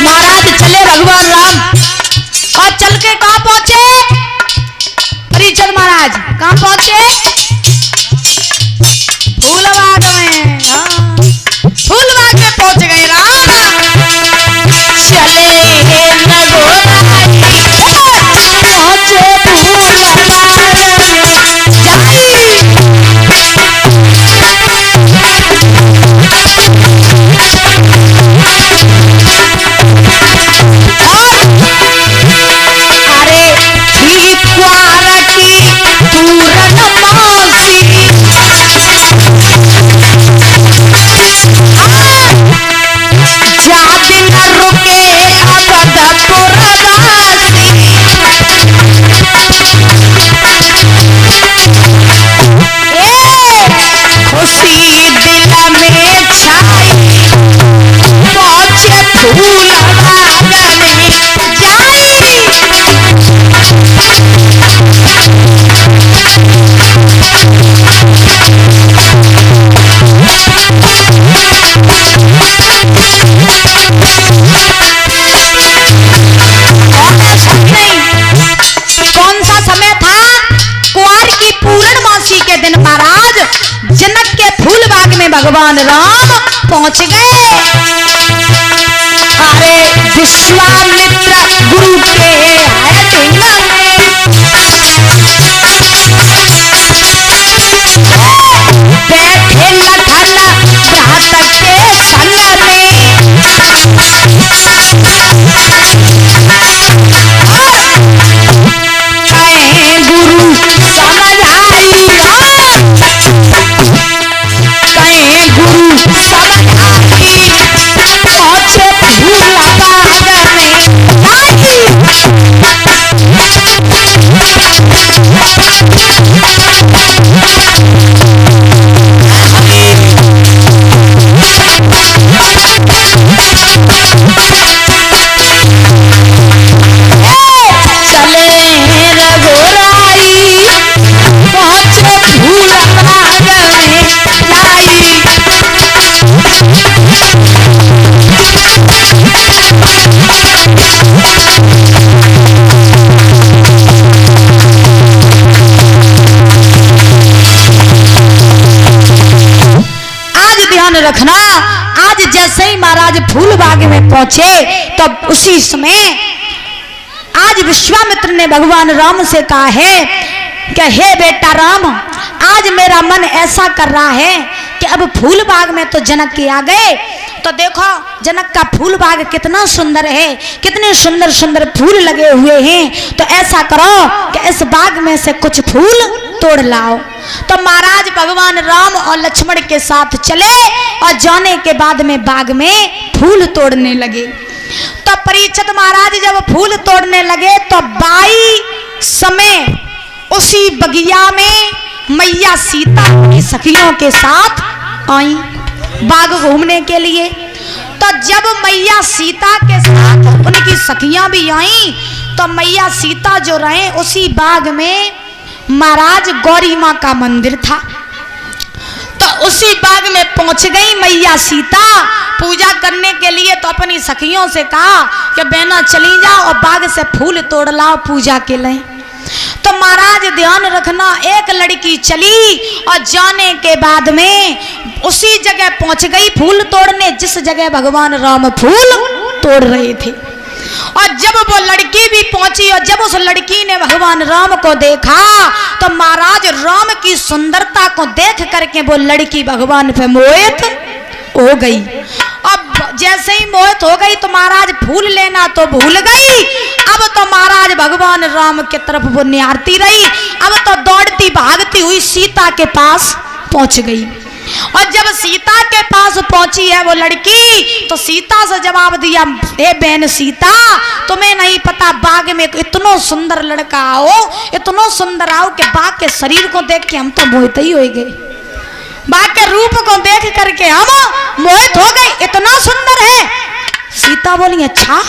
महाराज चले भगवान राम और चल के कहां पहुंचे? परीक्षित महाराज कहां पहुंचे? फूलबाग में। फूलबाग में पहुंच गए राम। चले भगवान राम पहुंच गए। अरे विश्वामित्र गुरु के बैठे लखन भ्रात के संग में। गुरु समझ आई पहुंचे फूलबाग में। चले रघुराई पहुंचे फूलबाग में। रखना आज जैसे ही महाराज फूलबाग में पहुंचे तब उसी समय आज विश्वामित्र ने भगवान राम से कहा है कि हे बेटा राम, आज मेरा मन ऐसा कर रहा है कि अब फूलबाग में तो जनक के आ गए, तो देखो जनक का फूलबाग कितना सुंदर है, कितने सुंदर सुंदर फूल लगे हुए हैं, तो ऐसा करो कि इस बाग में से कुछ फूल तोड़ लाओ। तो महाराज भगवान राम और लक्ष्मण के साथ चले और जाने के बाद में बाग में फूल तोड़ने लगे। तो परीक्षित महाराज जब फूल तोड़ने लगे तो बाई समय उसी बगिया में मैया सीता की सखियों के साथ आई बाग घूमने के लिए। तो जब मैया सीता के साथ उनकी सखियां भी आई तो मैया सीता जो रहे उसी बाग में महाराज गौरी माँ का मंदिर था। तो उसी बाग में पहुंच गई मैया सीता पूजा करने के लिए। तो अपनी सखियों से कहा कि बहना चली जाओ और बाग से फूल तोड़ लाओ पूजा के लिए। तो महाराज ध्यान रखना, एक लड़की चली और जाने के बाद में उसी जगह पहुंच गई फूल तोड़ने जिस जगह भगवान राम फूल तोड़ रहे थे। और जब वो लड़की भी पहुंची और जब उस लड़की ने भगवान राम को देखा तो महाराज राम की सुंदरता को देख करके वो लड़की भगवान पे मोहित हो गई। अब जैसे ही मोहित हो गई तो महाराज फूल लेना तो भूल गई। अब तो महाराज भगवान राम की तरफ वो निहारती रही। अब तो दौड़ती भागती हुई सीता के पास पहुंच गई। और जब सीता के पास पहुंची है वो लड़की तो सीता से जवाब दिया, हे बहन सीता, तुम्हें नहीं पता बाग में इतना सुंदर लड़का आओ, इतना सुंदर आओ कि बाग के शरीर को देख के हम तो मोहित ही हो गए। बाग के रूप को देख करके हम मोहित हो गए, इतना सुंदर है। सीता बोली अच्छा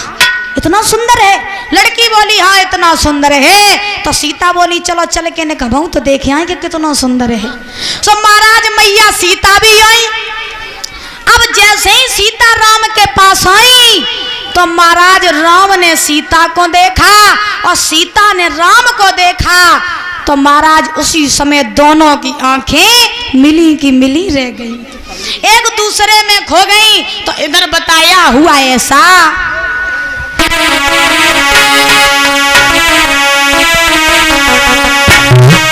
इतना सुंदर है? लड़की बोली हाँ इतना सुंदर है। तो सीता बोली चलो चल के ने कहूँ तो देखे आए कि कितना सुंदर है। तो महाराज मैया सीता भी आई। अब जैसे ही सीता राम के पास आई तो महाराज राम ने सीता को देखा और सीता ने राम को देखा। तो महाराज उसी समय दोनों की आंखें मिली की मिली रह गई, एक दूसरे में खो गई। तो इधर बताया हुआ ऐसा,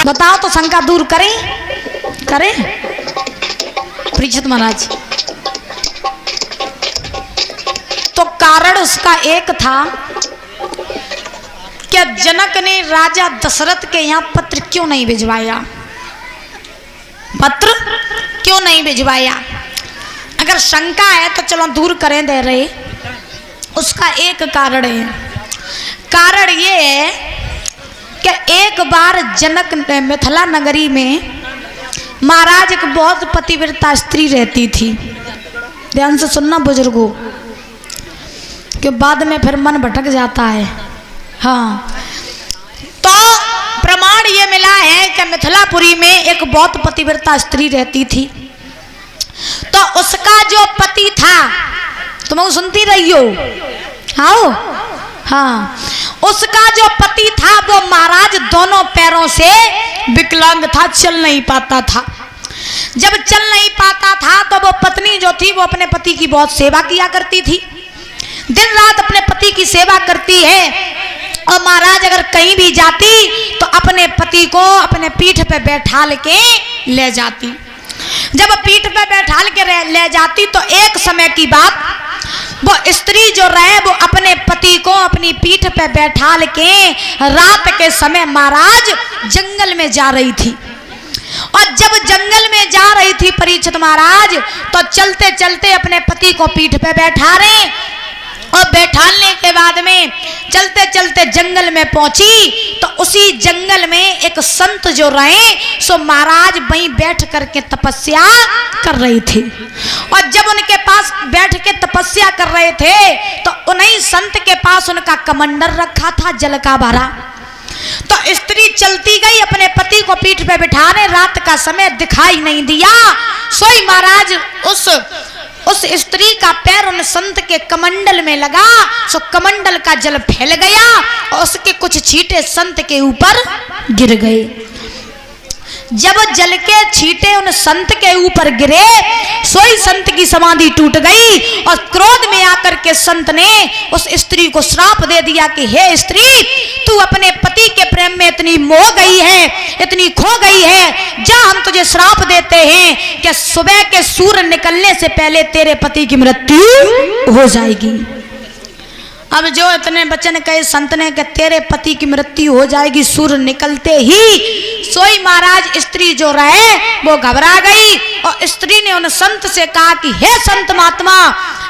बताओ तो शंका दूर करें करें परीक्षित महाराज। तो कारण उसका एक था कि जनक ने राजा दशरथ के यहाँ पत्र क्यों नहीं भिजवाया, पत्र क्यों नहीं भिजवाया। अगर शंका है तो चलो दूर करें दे रहे। उसका एक कारण है, कारण ये है कि एक बार जनक मिथिला नगरी में महाराज एक बहुत पतिव्रता स्त्री रहती थी। ध्यान से सुनना बुजुर्गों, कि बाद में फिर मन भटक जाता है। हाँ, तो प्रमाण ये मिला है कि मिथिलापुरी में एक बहुत पतिव्रता स्त्री रहती थी। तो उसका जो पति था, तुम सुनती रही हो, आओ, हाँ, उसका जो पति था वो महाराज दोनों पैरों से विकलांग था, चल नहीं पाता था। जब चल नहीं पाता था तो वो पत्नी जो थी वो अपने पति की बहुत सेवा किया करती थी, दिन रात अपने पति की सेवा करती है। और महाराज अगर कहीं भी जाती तो अपने पति को अपने पीठ पे बैठाल के ले जाती। जब पीठ पे बैठाल के ले जाती तो एक समय की बात, वो स्त्री जो रहे वो अपने पति को अपनी पीठ पे बैठाल के रात के समय महाराज जंगल में जा रही थी। और जब जंगल में जा रही थी परीक्षित महाराज, तो चलते चलते अपने पति को पीठ पे बैठा रहे और बैठाने के बाद में चलते चलते जंगल में पहुंची। तो उसी जंगल में एक संत जो रहे सो महाराज वहीं बैठ करके तपस्या कर रहे थे। और जब उनके पास बैठ के तपस्या कर रहे थे तो उन्हीं संत के पास उनका कमंडल रखा था जल का भरा। तो स्त्री चलती गई, अपने पति को पीठ पे बिठाने, रात का समय दिखाई नहीं दिया। सोई महाराज उस स्त्री का पैर उन संत के कमंडल में लगा, सो कमंडल का जल फैल गया और उसके कुछ छींटे संत के ऊपर गिर गए। जब जल के छींटे उन संत के ऊपर गिरे, सोई संत की समाधि टूट गई और क्रोध में आकर के संत ने उस स्त्री को श्राप दे दिया कि हे स्त्री, तू अपने पति के प्रेम में इतनी मोह गई है, इतनी खो गई है, जा हम तुझे श्राप देते हैं कि सुबह के सूर्य निकलने से पहले तेरे पति की मृत्यु हो जाएगी। अब जो इतने वचन कहे संत ने कि तेरे पति की मृत्यु हो जाएगी सूर्य निकलते ही, सोई महाराज स्त्री जो रहे वो घबरा गई और स्त्री ने उन संत से कहा कि हे संत महात्मा,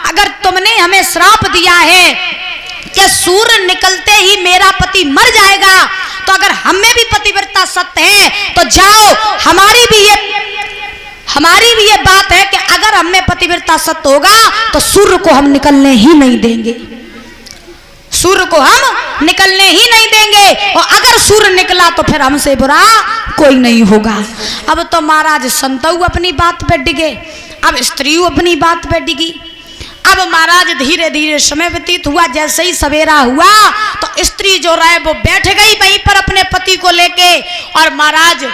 अगर तुमने हमें श्राप दिया है कि सूर्य निकलते ही मेरा पति मर जाएगा, तो अगर हमें भी पतिव्रता सत्य है तो जाओ, हमारी भी ये बात है कि अगर हमें पतिव्रता सत्य होगा तो सूर्य को हम निकलने ही नहीं देंगे, सूर्य को हम निकलने ही नहीं देंगे, और अगर सूर्य निकला तो फिर हमसे बुरा कोई नहीं होगा। अब तो महाराज संतऊ अपनी बात पे डिगे, अब स्त्री अपनी बात पे डिगी। अब महाराज धीरे धीरे समय व्यतीत हुआ, जैसे ही सवेरा हुआ तो स्त्री जो रहे वो बैठ गई वहीं पर अपने पति को लेके और महाराज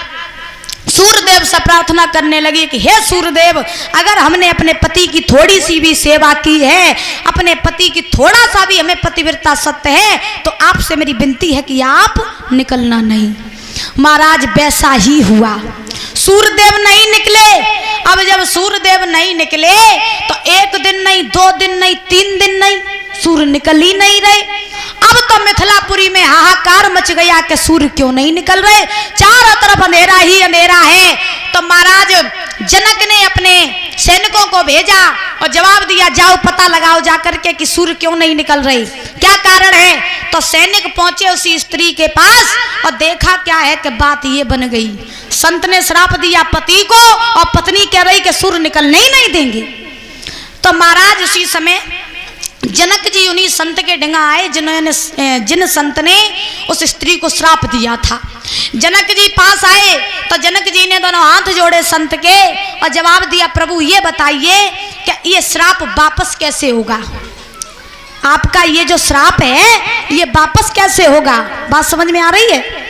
सूर्यदेव से प्रार्थना करने लगी कि हे सूर्यदेव, अगर हमने अपने पति की थोड़ी सी भी सेवा की है, अपने पति की थोड़ा सा भी हमें पतिव्रता सत्य है, तो आपसे मेरी विनती है कि आप निकलना नहीं। महाराज वैसा ही हुआ, सूर्यदेव नहीं निकले। अब जब सूर्यदेव नहीं निकले तो एक दिन नहीं, 2 दिन नहीं, 3 दिन नहीं, सूर्य निकल ही नहीं रहे। अब तो मिथिलापुरी में हाहाकार मच गया कि सूर्य क्यों नहीं निकल रहे, चारों तरफ अंधेरा ही अंधेरा है। तो महाराज जनक ने अपने सैनिकों को भेजा और जवाब दिया, जाओ पता लगाओ जाकर के कि सूर्य क्यों नहीं निकल रही, क्या कारण है। तो सैनिक पहुंचे उसी स्त्री के पास और देखा क्या है कि बात ये बन गई, संत ने श्राप दिया पति को और पत्नी कह रही कि सूर्य निकलने ही नहीं देंगे। तो महाराज उसी समय जनक जी उन्हीं संत के डंगा आए जिन संत ने उस स्त्री को श्राप दिया था। जनक जी पास आए तो जनक जी ने दोनों हाथ जोड़े संत के और जवाब दिया, प्रभु ये बताइए कि ये श्राप वापस कैसे होगा? आपका ये जो श्राप है ये वापस कैसे होगा? बात समझ में आ रही है?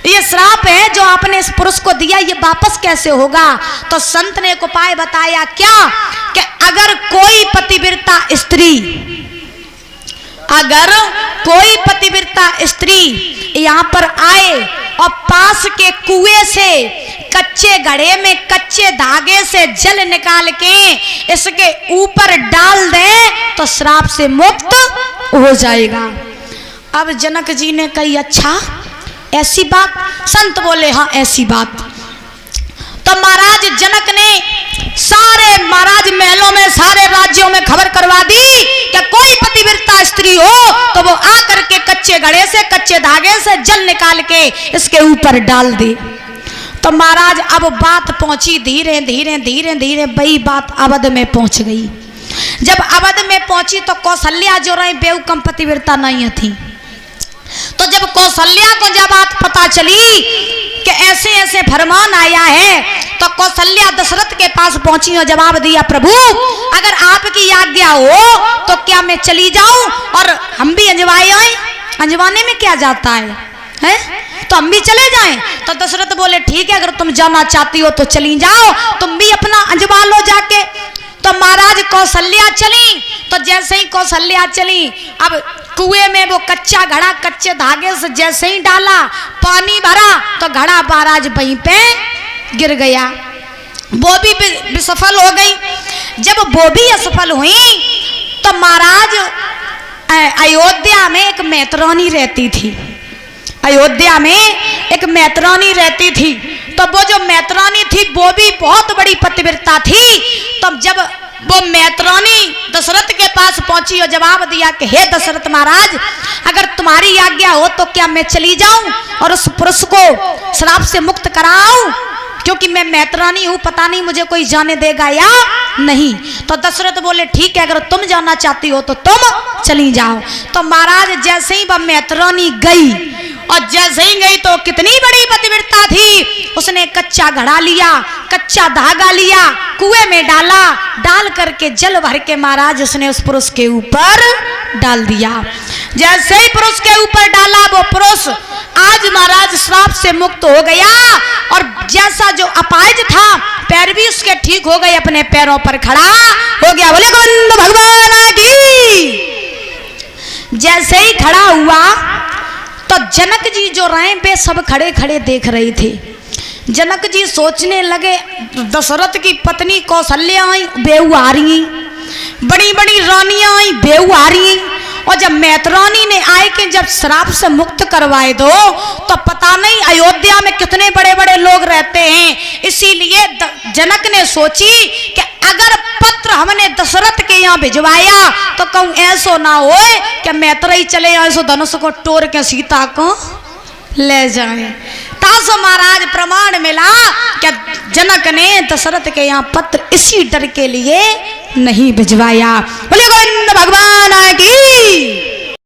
ये श्राप है जो आपने इस पुरुष को दिया, ये वापस कैसे होगा? तो संत ने एक उपाय बताया, क्या कि अगर कोई पतिव्रता स्त्री यहाँ पर आए और पास के कुएं से कच्चे घड़े में कच्चे धागे से जल निकाल के इसके ऊपर डाल दे तो श्राप से मुक्त हो जाएगा। अब जनक जी ने कही, अच्छा ऐसी बात? संत बोले, हाँ ऐसी बात। तो महाराज जनक ने सारे महाराज महलों में सारे राज्यों में खबर करवा दी कि कोई पतिव्रता स्त्री हो तो वो आकर के कच्चे घड़े से कच्चे धागे से जल निकाल के इसके ऊपर डाल दे। तो महाराज अब बात पहुंची धीरे धीरे धीरे धीरे वही बात अवध में पहुंच गई। जब अवध में पहुंची तो कौशल्या जो रही बेउकम पतिव्रता नहीं थी। तो जब कौशल्या को जब बात पता चली कि ऐसे ऐसे फरमान आया है तो कौशल्या दशरथ के पास पहुंची और जवाब दिया, प्रभु अगर आपकी आज्ञा हो तो क्या मैं चली जाऊं और हम भी अंजवाए आए? अंजवाने में क्या जाता है? तो हम भी चले जाएं। तो दशरथ बोले, ठीक है, अगर तुम जाना चाहती हो तो चली जाओ, तुम भी अपना अंजवा लो जाके। तो महाराज कौशल्या चली। तो जैसे ही कौशल्या चली, अब कुएं में वो कच्चा घड़ा कच्चे धागे से जैसे ही डाला, पानी भरा तो घड़ा महाराज वहीं पे गिर गया। वो भी विसफल हो गई। जब वो भी असफल हुई तो महाराज अयोध्या में एक मैतरानी रहती थी। अयोध्या में एक मैतरानी रहती थी। तो वो जो मैतरानी थी वो भी बहुत बड़ी पतिव्रता थी। तब जब वो मैतरानी दशरथ के पास पहुंची और जवाब दिया कि हे दशरथ महाराज, अगर तुम्हारी आज्ञा हो तो क्या मैं चली जाऊं और उस पुरुष को श्राप से मुक्त कराऊं, क्योंकि मैं मैतरानी हूं, पता नहीं मुझे कोई जाने देगा या नहीं। तो दशरथ बोले, ठीक है, अगर तुम जाना चाहती हो तो तुम चली जाओ। तो महाराज जैसे ही वह मैतरानी गई और जैसे ही गई तो कितनी बड़ी पतिव्रता थी, उसने कच्चा घड़ा लिया, कच्चा धागा लिया, कुएं में डाला, डाल करके जल भर के महाराज उसने उस पुरुष के ऊपर डाल दिया। जैसे ही पुरुष के ऊपर डाला वो पुरुष आज महाराज श्राप से मुक्त हो गया और जैसा जो अपाहिज था पैर भी उसके ठीक हो गए, अपने पैरों पर खड़ा हो गया। बोले गोविंद भगवान की। जैसे ही खड़ा हुआ तो जनक जी जो रहे वे सब खड़े खड़े देख रहे थे। जनक जी सोचने लगे, दशरथ की पत्नी कौशल्या आई, बेहू आ रही, बड़ी बड़ी रानियां आई, बेहू आ रही, और जब मैतरानी ने आए कि जब श्राप से मुक्त करवाए दो तो पता नहीं अयोध्या में कितने बड़े बड़े लोग रहते हैं। इसीलिए जनक ने सोची कि अगर पत्र हमने दशरथ के यहाँ भिजवाया तो कहूँ ऐसो ना हो कि मैतरेई चले ऐसो धनुष को तोड़ के सीता को ले जाए। तासो महाराज प्रमाण मिला कि जनक ने दशरथ के यहाँ पत्र इसी डर के लिए नहीं भिजवाया। बोले गोविंद भगवान की।